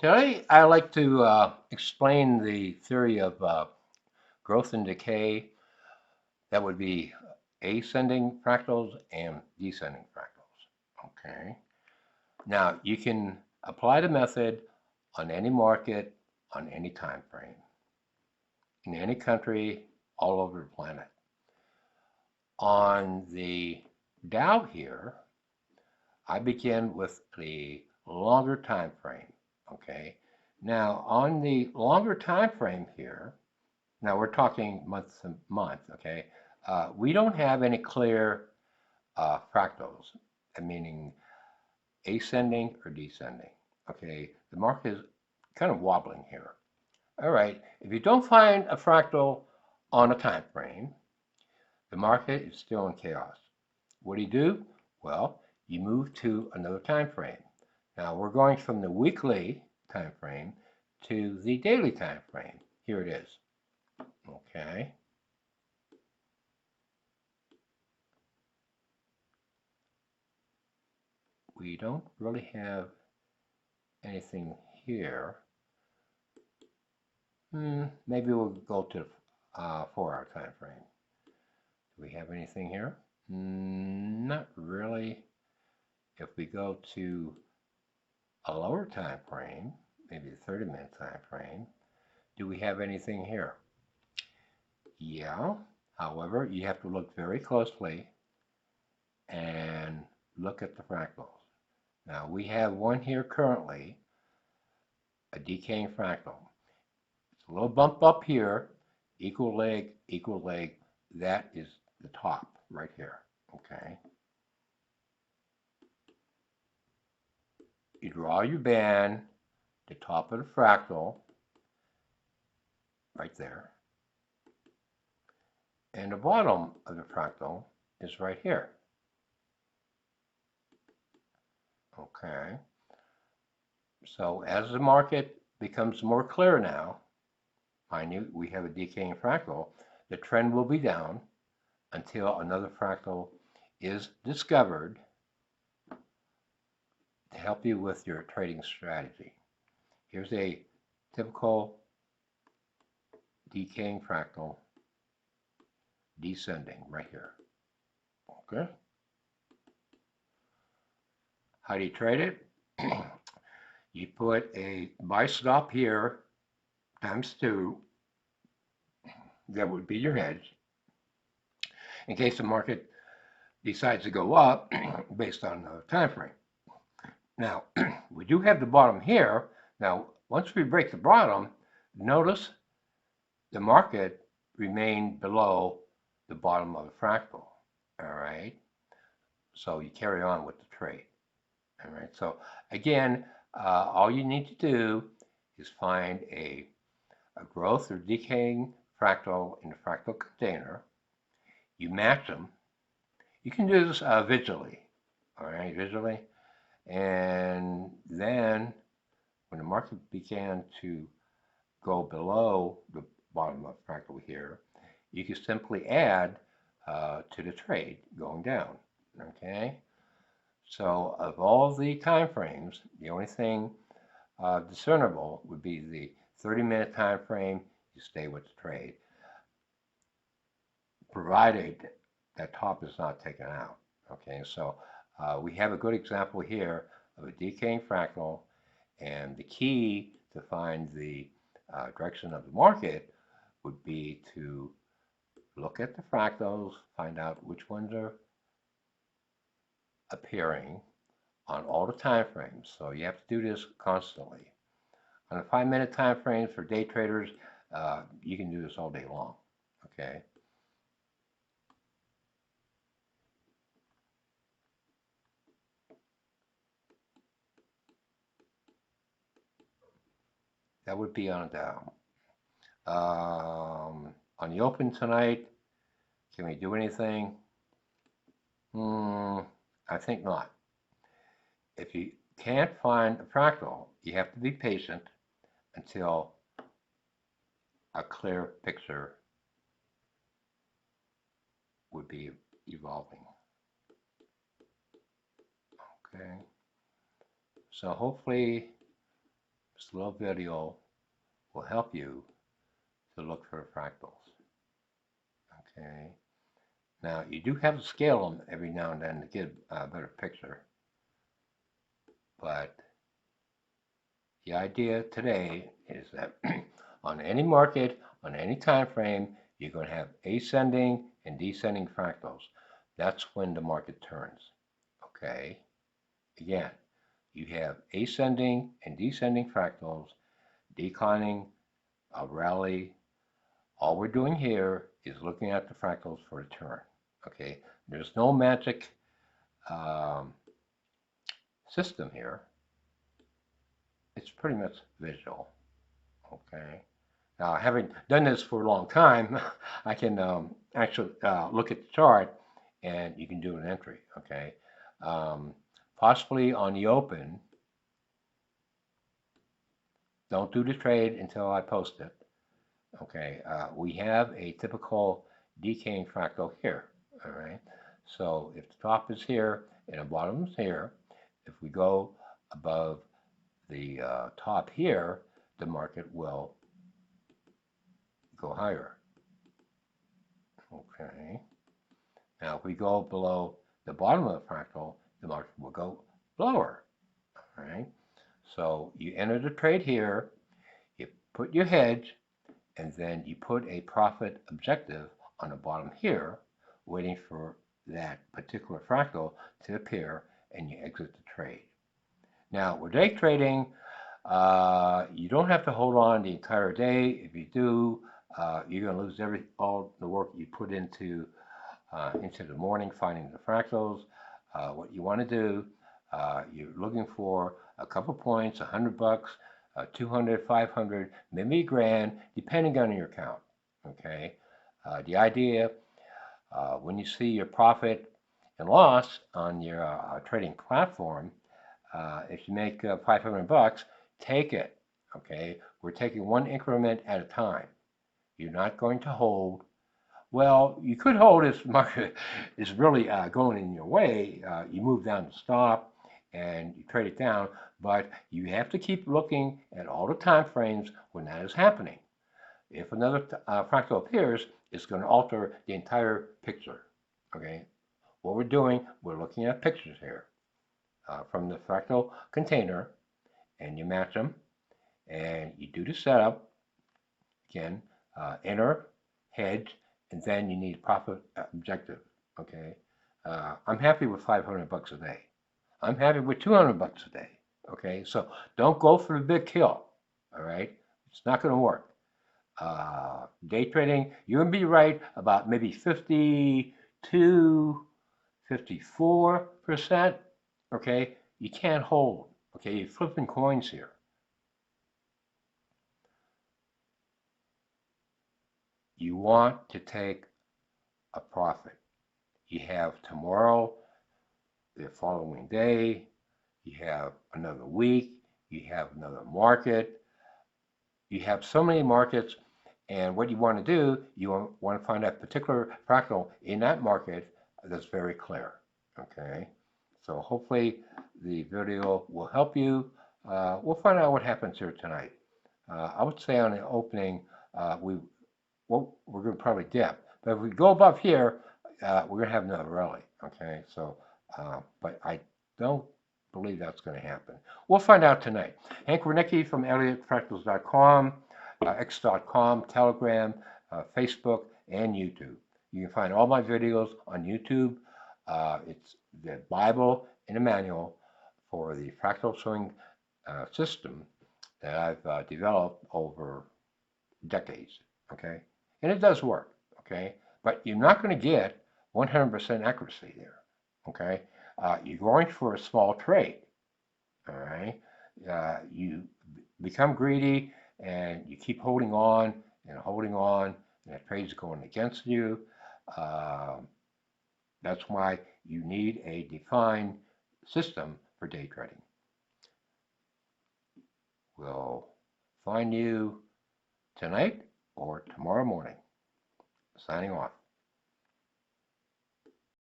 Today, I like to explain the theory of growth and decay. That would be ascending fractals and descending fractals. Okay. Now, you can apply the method on any market, on any time frame, in any country, all over the planet. On the Dow here, I begin with the longer time frame. Okay. Now, on the longer time frame here, now we're talking month to month, okay? We don't have any clear fractals, meaning ascending or descending, okay? The market is kind of wobbling here. All right, if you don't find a fractal on a time frame, the market is still in chaos. What do? Well, you move to another time frame. Now we're going from the weekly time frame to the daily time frame. Here it is. Okay. We don't really have anything here. Maybe we'll go to 4-hour time frame. Do we have anything here? Not really. If we go to a lower time frame, maybe a 30-minute time frame, do we have anything here? Yeah. However, you have to look very closely and look at the fractals. Now, we have one here currently, a decaying fractal. It's a little bump up here, equal leg, equal leg. That is the top right here, okay? You draw your band, the top of the fractal, right there. And the bottom of the fractal is right here. Okay. So as the market becomes more clear now, mind you, we have a decaying fractal, the trend will be down until another fractal is discovered to help you with your trading strategy. Here's a typical decaying fractal descending right here. Okay. How do you trade it? You put a buy stop here times 2. That would be your hedge in case the market decides to go up based on the time frame. Now, we do have the bottom here. Now, once we break the bottom, notice the market remained below the bottom of the fractal. All right. So you carry on with the trade. All right. So again, all you need to do is find a growth or decaying fractal in the fractal container. You match them. You can do this visually. All right, visually. And then when the market began to go below the bottom of the fractal here, you can simply add to the trade going down. Okay. So of all the time frames, the only thing discernible would be the 30-minute time frame. You stay with the trade, provided that top is not taken out. Okay, so we have a good example here of a decaying fractal, and the key to find the direction of the market would be to look at the fractals, find out which ones are appearing on all the time frames. So you have to do this constantly. On the 5-minute time frames for day traders, you can do this all day long. Okay. That would be on a Dow. On the open tonight, can we do anything? I think not. If you can't find a fractal, you have to be patient until a clear picture would be evolving. Okay. So hopefully this little video will help you to look for fractals. Okay. Now, you do have to scale them every now and then to get a better picture. But the idea today is that on any market, on any time frame, you're going to have ascending and descending fractals. That's when the market turns. Okay. Again, you have ascending and descending fractals, declining, a rally. All we're doing here is looking at the fractals for a turn. Okay. There's no magic system here. It's pretty much visual. Okay. Now, having done this for a long time, I can actually look at the chart and you can do an entry. Okay. Possibly on the open. Don't do the trade until I post it. Okay. We have a typical decaying fractal here. All right. So if the top is here and the bottom is here, if we go above the top here, the market will go higher. Okay. Now, if we go below the bottom of the fractal, the market will go lower. All right. So you enter the trade here, you put your hedge, and then you put a profit objective on the bottom here, waiting for that particular fractal to appear, and you exit the trade. Now, with day trading, you don't have to hold on the entire day. If you do, you're going to lose all the work you put into the morning finding the fractals. What you want to do, you're looking for a couple points, $100, 200, 500, maybe $1,000, depending on your account. Okay. The idea, when you see your profit and loss on your trading platform, if you make $500, take it. Okay. We're taking one increment at a time. You're not going to hold. Well, you could hold if the market is really going in your way. You move down to stop and you trade it down, but you have to keep looking at all the time frames when that is happening. If another fractal appears, it's going to alter the entire picture. Okay, what we're doing, we're looking at pictures here from the fractal container, and you match them, and you do the setup. Again, enter, hedge, and then you need profit objective. Okay, I'm happy with $500 a day. I'm happy with $200 a day. Okay, so don't go for the big kill. All right, it's not going to work. Day trading, you're going to be right about maybe 52, 54%. Okay, you can't hold. Okay, you're flipping coins here. You want to take a profit. You have tomorrow, the following day, you have another week, you have another market, you have so many markets, and what you want to do, you want to find a particular fractal in that market that's very clear. Okay, so hopefully the video will help you. We'll find out what happens here tonight. I would say on the opening, we're going to probably dip, but if we go above here, we're going to have another rally. Okay, so but I don't believe that's going to happen. We'll find out tonight. Hank Wernicke from ElliotFractals.com, X.com, Telegram, Facebook, and YouTube. You can find all my videos on YouTube. It's the Bible and a manual for the fractal swing system that I've developed over decades. Okay, and it does work. Okay, but you're not going to get 100% accuracy there. Okay, you're going for a small trade. All right, you become greedy and you keep holding on and holding on, and the trade's going against you. That's why you need a defined system for day trading. We'll find you tonight or tomorrow morning. Signing off.